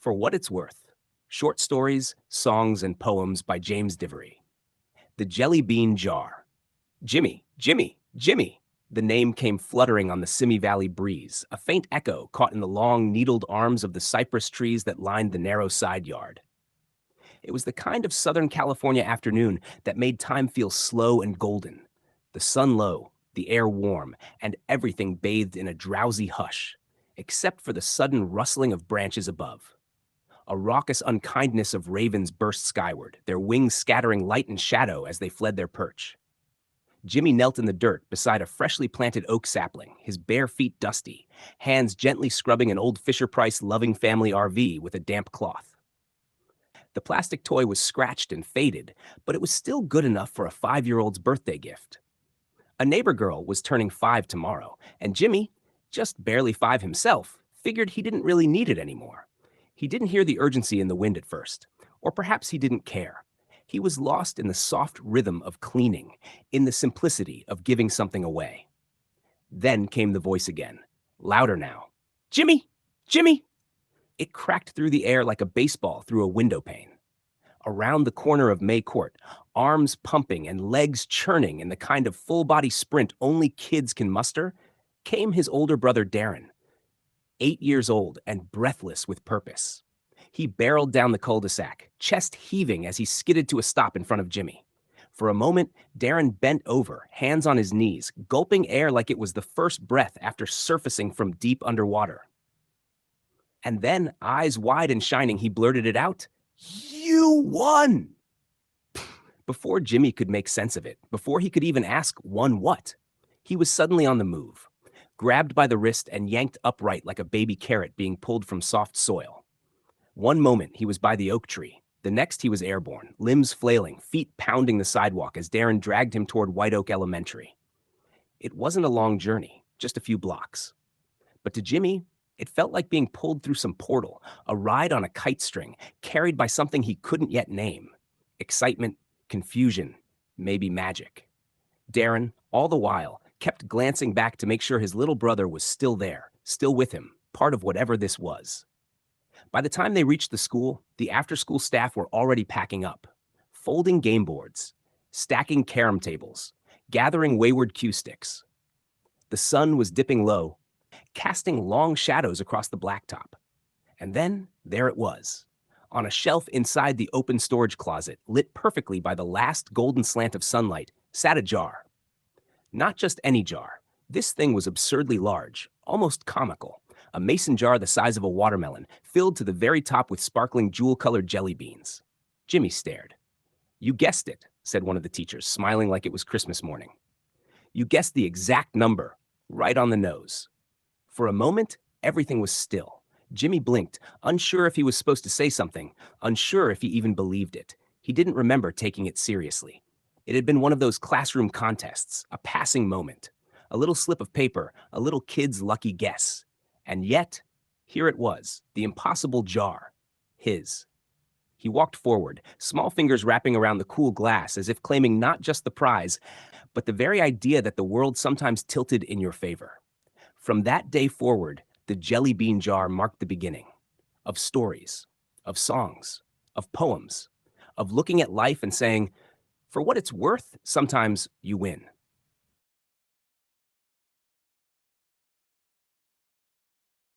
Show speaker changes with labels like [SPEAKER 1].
[SPEAKER 1] For What It's Worth, Short Stories, Songs, and Poems by James dEVERy. The Jelly Bean Jar. Jimmy, Jimmy, Jimmy! The name came fluttering on the Simi Valley breeze, a faint echo caught in the long, needled arms of the cypress trees that lined the narrow side yard. It was the kind of Southern California afternoon that made time feel slow and golden. The sun low, the air warm, and everything bathed in a drowsy hush, except for the sudden rustling of branches above. A raucous unkindness of ravens burst skyward, their wings scattering light and shadow as they fled their perch. Jimmy knelt in the dirt beside a freshly planted oak sapling, his bare feet dusty, hands gently scrubbing an old Fisher-Price loving family RV with a damp cloth. The plastic toy was scratched and faded, but it was still good enough for a 5-year-old's birthday gift. A neighbor girl was turning 5 tomorrow, and Jimmy, just barely 5 himself, figured he didn't really need it anymore. He didn't hear the urgency in the wind at first, or perhaps he didn't care. He was lost in the soft rhythm of cleaning, in the simplicity of giving something away. Then came the voice again, louder now. "Jimmy! Jimmy!" It cracked through the air like a baseball through a window pane. Around the corner of May Court, arms pumping and legs churning in the kind of full-body sprint only kids can muster, came his older brother Darren, 8 years old and breathless with purpose. He barreled down the cul-de-sac, chest heaving as he skidded to a stop in front of Jimmy. For a moment, Darren bent over, hands on his knees, gulping air like it was the first breath after surfacing from deep underwater. And then, eyes wide and shining, he blurted it out, "You won!" Before Jimmy could make sense of it, before he could even ask, "Won what?" he was suddenly on the move, grabbed by the wrist and yanked upright like a baby carrot being pulled from soft soil. One moment he was by the oak tree, the next he was airborne, limbs flailing, feet pounding the sidewalk as Darren dragged him toward White Oak Elementary. It wasn't a long journey, just a few blocks. But to Jimmy, it felt like being pulled through some portal, a ride on a kite string, carried by something he couldn't yet name. Excitement, confusion, maybe magic. Darren, all the while, kept glancing back to make sure his little brother was still there, still with him, part of whatever this was. By the time they reached the school, the after-school staff were already packing up, folding game boards, stacking carom tables, gathering wayward cue sticks. The sun was dipping low, casting long shadows across the blacktop. And then there it was. On a shelf inside the open storage closet, lit perfectly by the last golden slant of sunlight, sat a jar. Not just any jar. This thing was absurdly large, almost comical. A mason jar the size of a watermelon, filled to the very top with sparkling jewel-colored jelly beans. Jimmy stared. "You guessed it," said one of the teachers, smiling like it was Christmas morning. "You guessed the exact number, right on the nose." For a moment, everything was still. Jimmy blinked, unsure if he was supposed to say something, unsure if he even believed it. He didn't remember taking it seriously. It had been one of those classroom contests, a passing moment. A little slip of paper, a little kid's lucky guess. And yet, here it was, the impossible jar. His. He walked forward, small fingers wrapping around the cool glass as if claiming not just the prize, but the very idea that the world sometimes tilted in your favor. From that day forward, the jelly bean jar marked the beginning of stories, of songs, of poems, of looking at life and saying, "For what it's worth, sometimes you win."